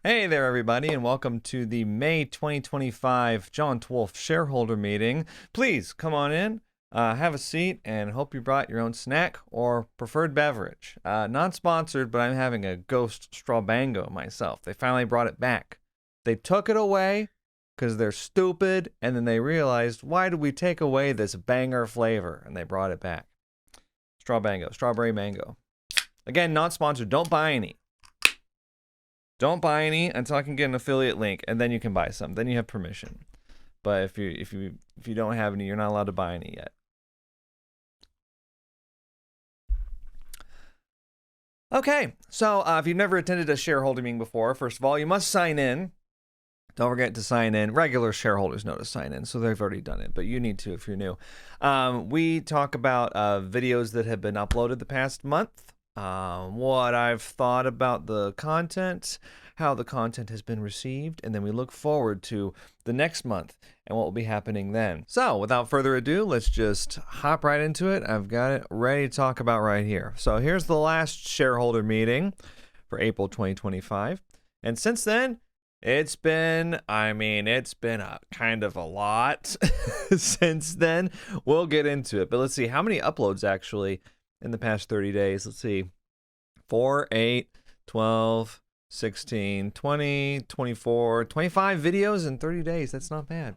Hey there, everybody, and welcome to the May 2025 John Twolfe shareholder meeting. Please come on in, have a seat, and hope you brought your own snack or preferred beverage. Not sponsored, but I'm having a ghost strawbango myself. They finally brought it back. They took it away because they're stupid, and then they realized, why did we take away this banger flavor? And they brought it back. Strawbango, strawberry mango. Again, not sponsored. Don't buy any. Don't buy any until I can get an affiliate link, and then you can buy some. Then you have permission. But if you don't have any, you're not allowed to buy any yet. Okay, so if you've never attended a shareholder meeting before, first of all, you must sign in. Don't forget to sign in. Regular shareholders know to sign in, so they've already done it, but you need to if you're new. We talk about videos that have been uploaded the past month. What I've thought about the content, how the content has been received, and then we look forward to the next month and what will be happening then. So without further ado, let's just hop right into it. I've got it ready to talk about right here. So here's the last shareholder meeting for April 2025. And since then, it's been a kind of a lot since then. We'll get into it, but let's see how many uploads actually in the past 30 days. Let's see. 4, 8, 12, 16, 20, 24, 25 videos in 30 days. That's not bad.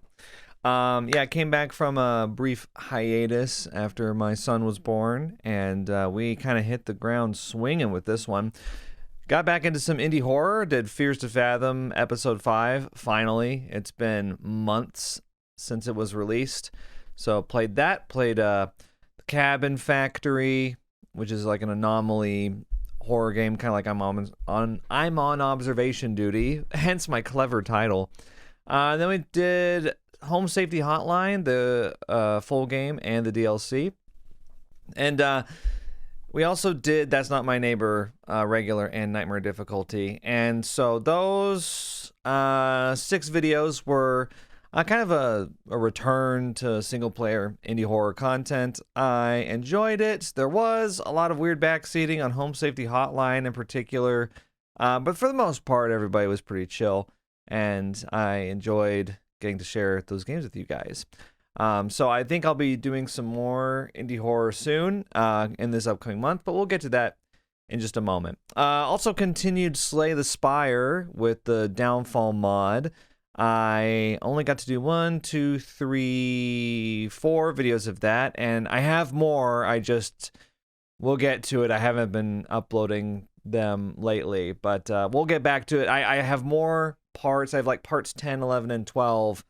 Yeah, I came back from a brief hiatus after my son was born, and we kind of hit the ground swinging with this one. Got back into some indie horror, did Fears to Fathom episode 5, finally. It's been months since it was released. So played that, played Cabin Factory, which is like an anomaly horror game, kind of like I'm on observation duty, hence my clever title. Then we did Home Safety Hotline, the full game and the DLC, and we also did That's Not My Neighbor regular and Nightmare difficulty. And so those 6 videos were kind of a return to single-player indie horror content. I enjoyed it. There was a lot of weird backseating on Home Safety Hotline in particular. But for the most part, everybody was pretty chill. And I enjoyed getting to share those games with you guys. So I think I'll be doing some more indie horror soon in this upcoming month. But we'll get to that in just a moment. Also continued Slay the Spire with the Downfall mod. I only got to do 1, 2, 3, 4 videos of that, and I have more. We'll get to it. I haven't been uploading them lately, but we'll get back to it. I have more parts. I have like parts 10, 11, and 12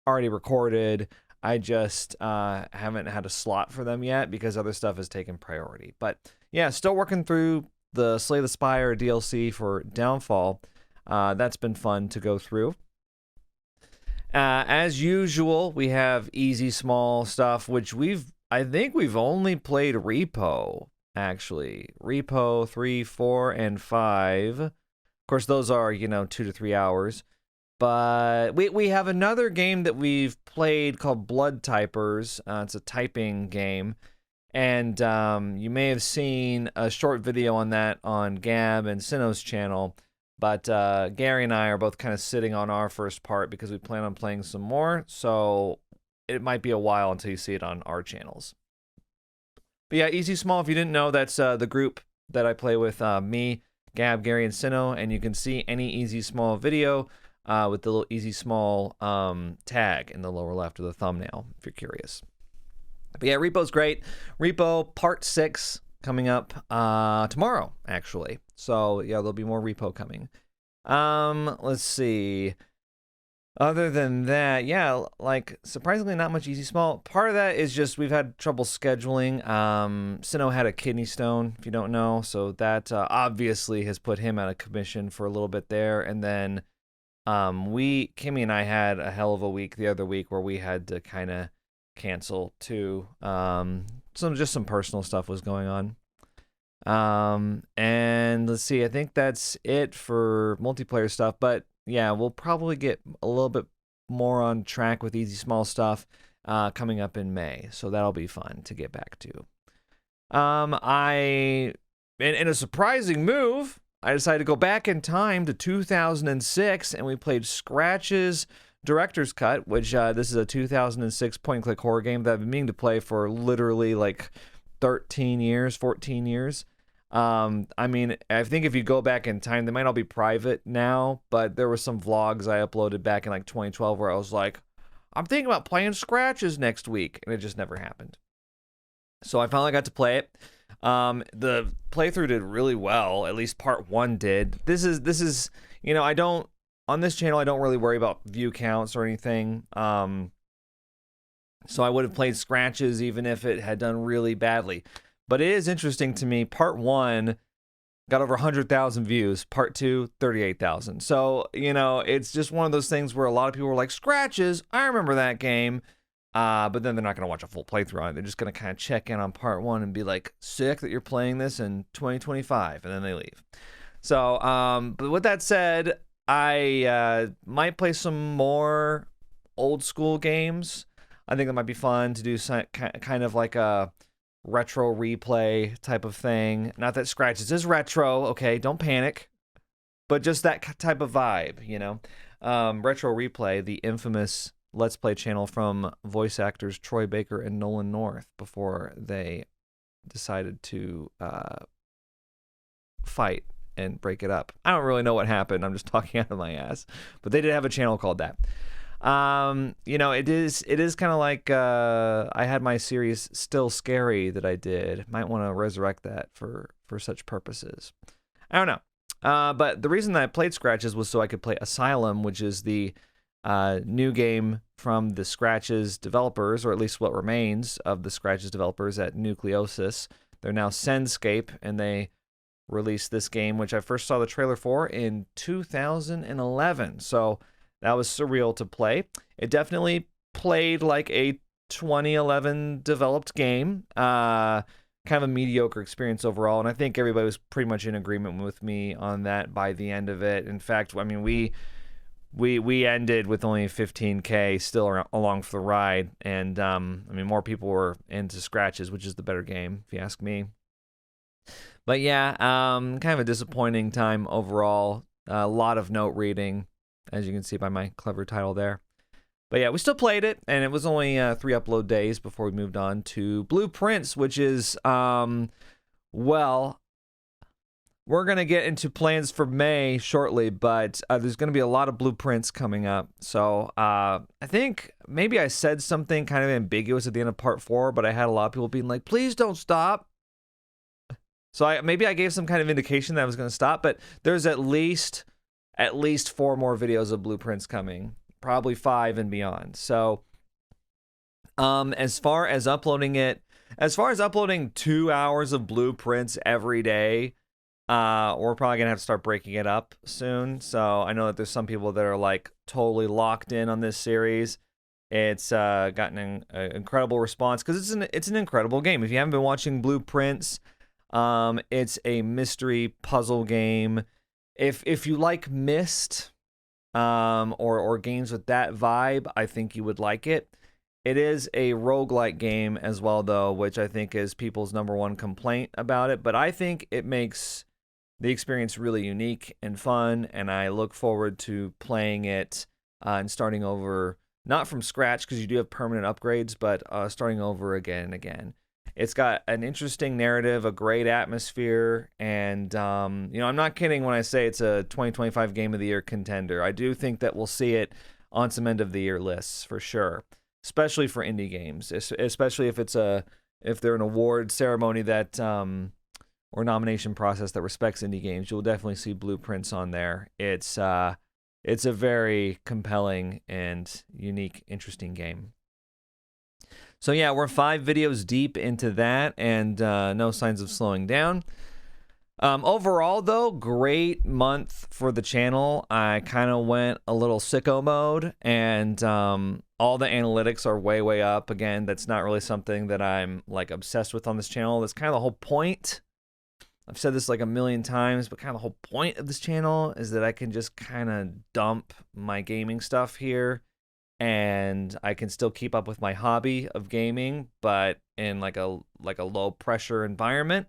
already recorded. I just haven't had a slot for them yet because other stuff has taken priority. But yeah, still working through the Slay the Spire DLC for Downfall. That's been fun to go through. As usual, we have easy small stuff, which I think we've only played Repo, actually. Repo 3, 4, and 5. Of course, those are, 2 to 3 hours. But we have another game that we've played called Blood Typers. It's a typing game. And you may have seen a short video on that on Gab and Sinnoh's channel. But Gary and I are both kind of sitting on our first part because we plan on playing some more. So it might be a while until you see it on our channels. But yeah, Easy Small, if you didn't know, that's the group that I play with, me, Gab, Gary, and Sinnoh. And you can see any Easy Small video with the little Easy Small tag in the lower left of the thumbnail, if you're curious. But yeah, Repo's great. Repo Part 6 coming up tomorrow, actually. So yeah, there'll be more Repo coming. Let's see. Other than that, yeah, like surprisingly not much Easy Small. Part of that is just we've had trouble scheduling. Sinnoh had a kidney stone, if you don't know, so that obviously has put him out of commission for a little bit there. And then Kimmy and I had a hell of a week the other week where we had to kind of cancel too. Some personal stuff was going on. And let's see, I think that's it for multiplayer stuff, but yeah, we'll probably get a little bit more on track with Easy Small stuff coming up in May, so that'll be fun to get back to. In a surprising move, I decided to go back in time to 2006, and we played Scratch's Director's Cut, which this is a 2006 point-and-click horror game that I've been meaning to play for literally like 13 years, 14 years. I mean, I think if you go back in time, they might all be private now, but there were some vlogs I uploaded back in like 2012 where I was like, I'm thinking about playing Scratches next week, and it just never happened. So I finally got to play it. The playthrough did really well, at least part 1 did. This is, you know, on this channel, I don't really worry about view counts or anything. So I would have played Scratches even if it had done really badly. But it is interesting to me, part 1 got over 100,000 views, part 2, 38,000. So, you know, it's just one of those things where a lot of people were like, Scratches, I remember that game. But then they're not going to watch a full playthrough on it. They're just going to kind of check in on part 1 and be like, sick that you're playing this in 2025, and then they leave. So, but with that said, I might play some more old school games. I think it might be fun to do some, kind of like a retro replay type of thing. Not that Scratches is retro, okay, don't panic, but just that type of vibe, you know. Retro Replay, the infamous Let's Play channel from voice actors Troy Baker and Nolan North before they decided to fight and break it up. I don't really know what happened. I'm just talking out of my ass. But they did have a channel called that. You know, it is kind of like I had my series Still Scary that I did. Might want to resurrect that for such purposes. I don't know. But the reason that I played Scratches was so I could play Asylum, which is the new game from the Scratches developers, or at least what remains of the Scratches developers at Nucleosis. They're now Senscape, and they released this game, which I first saw the trailer for in 2011. So that was surreal to play. It definitely played like a 2011 developed game. Kind of a mediocre experience overall, and I think everybody was pretty much in agreement with me on that by the end of it. In fact, I mean, we ended with only 15K still along for the ride, and I mean, more people were into Scratches, which is the better game, if you ask me. But yeah, kind of a disappointing time overall. A lot of note reading, as you can see by my clever title there. But yeah, we still played it, and it was only 3 upload days before we moved on to Blueprints, which is, well, we're going to get into plans for May shortly, but there's going to be a lot of Blueprints coming up. So I think maybe I said something kind of ambiguous at the end of part 4, but I had a lot of people being like, please don't stop. So maybe I gave some kind of indication that I was going to stop, but there's at least 4 more videos of Blueprints coming, probably 5 and beyond. So as far as uploading 2 hours of Blueprints every day, we're probably gonna have to start breaking it up soon. So I know that there's some people that are like totally locked in on this series. It's gotten an incredible response because it's an incredible game. If you haven't been watching Blueprints, it's a mystery puzzle game. If you like Myst, or games with that vibe, I think you would like it. It is a roguelike game as well, though, which I think is people's #1 complaint about it. But I think it makes the experience really unique and fun, and I look forward to playing it and starting over, not from scratch because you do have permanent upgrades, but starting over again and again. It's got an interesting narrative, a great atmosphere, and you know, I'm not kidding when I say it's a 2025 Game of the Year contender. I do think that we'll see it on some end of the year lists for sure, especially for indie games, especially if they're an award ceremony that or nomination process that respects indie games. You'll definitely see Blueprints on there. It's a very compelling and unique, interesting game. So yeah, we're 5 videos deep into that, and no signs of slowing down. Overall, though, great month for the channel. I kind of went a little sicko mode, and all the analytics are way up. Again, that's not really something that I'm like obsessed with on this channel. That's kind of the whole point. I've said this like a million times, but kind of the whole point of this channel is that I can just kind of dump my gaming stuff here, and I can still keep up with my hobby of gaming, but in like a low pressure environment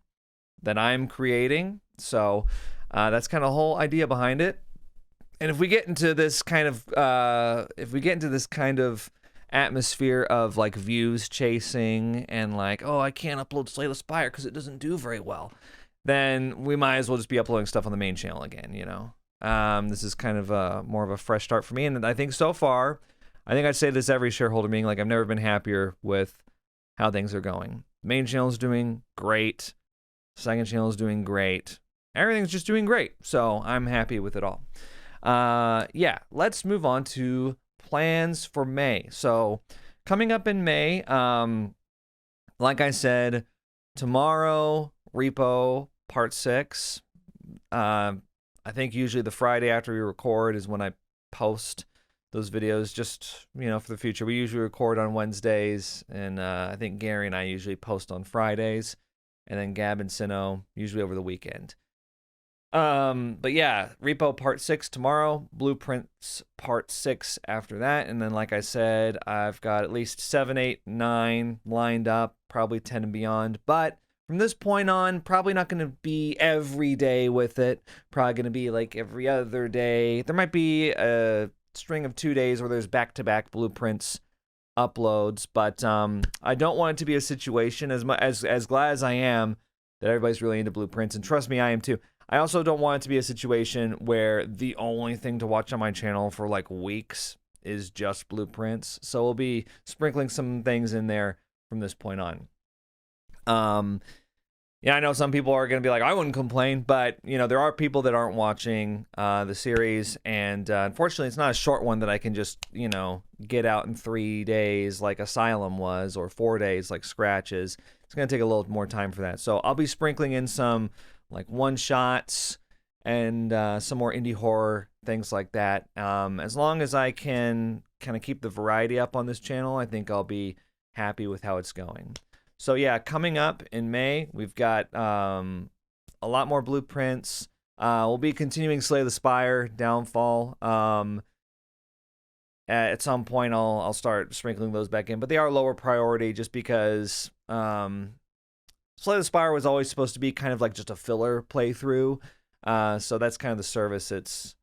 that I'm creating. So That's kind of the whole idea behind it. And if we get into this kind of atmosphere of like views chasing and like, oh, I can't upload Slay the Spire because it doesn't do very well, then we might as well just be uploading stuff on the main channel again, you know. This is kind of more of a fresh start for me, and I think so far, I think I'd say this every shareholder meeting, like I've never been happier with how things are going. Main channel's doing great. Second channel's doing great. Everything's just doing great. So I'm happy with it all. Yeah, let's move on to plans for May. So coming up in May, like I said, tomorrow, Repo Part 6. I think usually the Friday after we record is when I post those videos, just, you know, for the future. We usually record on Wednesdays, and I think Gary and I usually post on Fridays, and then Gab and Sino usually over the weekend. But yeah, Repo Part 6 tomorrow, Blueprints Part 6 after that, and then like I said, I've got at least 7, 8, 9 lined up, probably 10 and beyond, but from this point on, probably not going to be every day with it. Probably going to be like every other day. There might be a string of 2 days where there's back-to-back Blueprints uploads, but I don't want it to be a situation, as glad as I am that everybody's really into Blueprints, and trust me, I am too. I also don't want it to be a situation where the only thing to watch on my channel for like weeks is just Blueprints. So we'll be sprinkling some things in there from this point on. Yeah, I know some people are going to be like, I wouldn't complain, but, you know, there are people that aren't watching the series, and unfortunately, it's not a short one that I can just, you know, get out in 3 days like Asylum was, or 4 days like Scratch is. It's going to take a little more time for that. So I'll be sprinkling in some, like, one-shots and some more indie horror, things like that. As long as I can kind of keep the variety up on this channel, I think I'll be happy with how it's going. So yeah, coming up in May, we've got a lot more Blueprints. We'll be continuing Slay the Spire, Downfall. At some point, I'll start sprinkling those back in, but they are lower priority just because Slay the Spire was always supposed to be kind of like just a filler playthrough. So that's kind of the service it's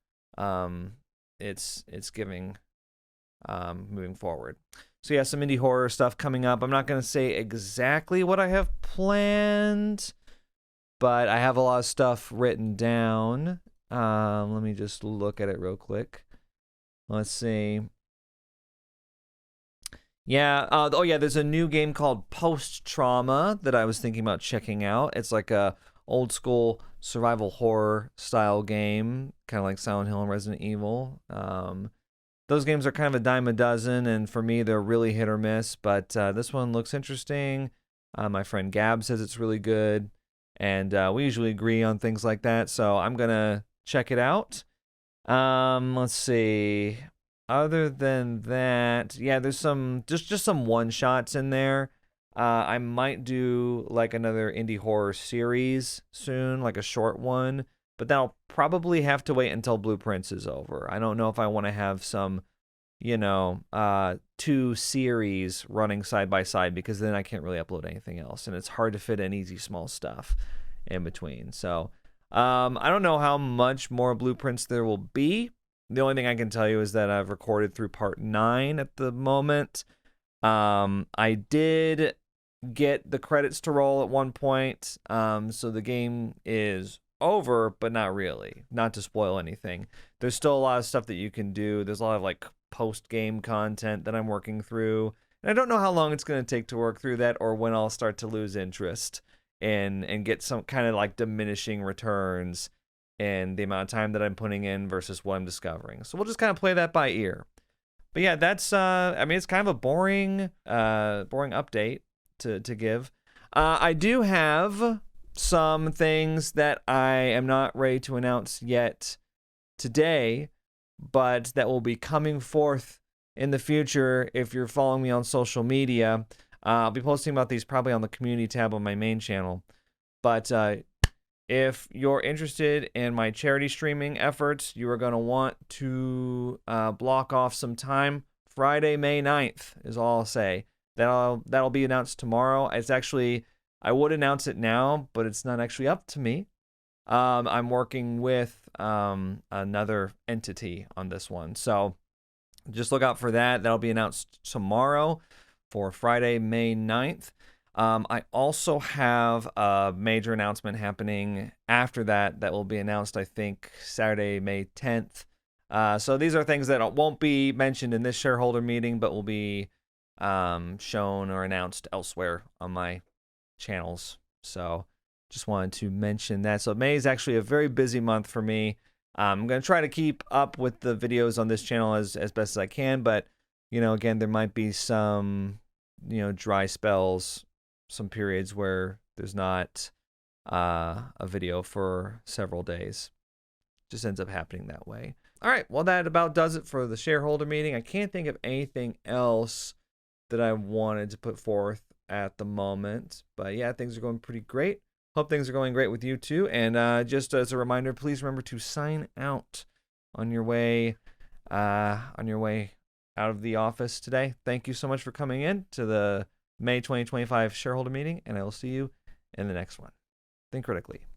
giving moving forward. So yeah, some indie horror stuff coming up. I'm not going to say exactly what I have planned, but I have a lot of stuff written down. Let me just look at it real quick. Let's see. Yeah, oh yeah, there's a new game called Post Trauma that I was thinking about checking out. It's like a old school survival horror style game, kind of like Silent Hill and Resident Evil. Those games are kind of a dime a dozen, and for me, they're really hit or miss, but this one looks interesting. My friend Gab says it's really good, and we usually agree on things like that, so I'm going to check it out. Let's see. Other than that, yeah, there's some, just some one-shots in there. I might do, like, another indie horror series soon, like a short one. But that'll probably have to wait until Blueprints is over. I don't know if I want to have some, you know, 2 series running side by side, because then I can't really upload anything else. And it's hard to fit in easy small stuff in between. So I don't know how much more Blueprints there will be. The only thing I can tell you is that I've recorded through part 9 at the moment. I did get the credits to roll at one point. So the game is over, but not really. Not to spoil anything. There's still a lot of stuff that you can do. There's a lot of like post-game content that I'm working through. And I don't know how long it's going to take to work through that, or when I'll start to lose interest and get some kind of like diminishing returns in the amount of time that I'm putting in versus what I'm discovering. So we'll just kind of play that by ear. But yeah, that's I mean, it's kind of a boring update to give. I do have some things that I am not ready to announce yet today, but that will be coming forth in the future if you're following me on social media. I'll be posting about these probably on the community tab on my main channel. But if you're interested in my charity streaming efforts, you are going to want to block off some time. Friday, May 9th is all I'll say. That'll be announced tomorrow. It's actually, I would announce it now, but it's not actually up to me. I'm working with another entity on this one. So just look out for that. That'll be announced tomorrow for Friday, May 9th. I also have a major announcement happening after that will be announced, I think, Saturday, May 10th. So these are things that won't be mentioned in this shareholder meeting, but will be shown or announced elsewhere on my channels. So just wanted to mention that. So May is actually a very busy month for me. I'm going to try to keep up with the videos on this channel as best as I can, but, again, there might be some, dry spells, some periods where there's not a video for several days. Just ends up happening that way. All right, well, that about does it for the shareholder meeting. I can't think of anything else that I wanted to put forth at the moment, but yeah, things are going pretty great. Hope things are going great with you too. And just as a reminder, please remember to sign out on your way out of the office today. Thank you so much for coming in to the May 2025 shareholder meeting, and I will see you in the next one. Think critically.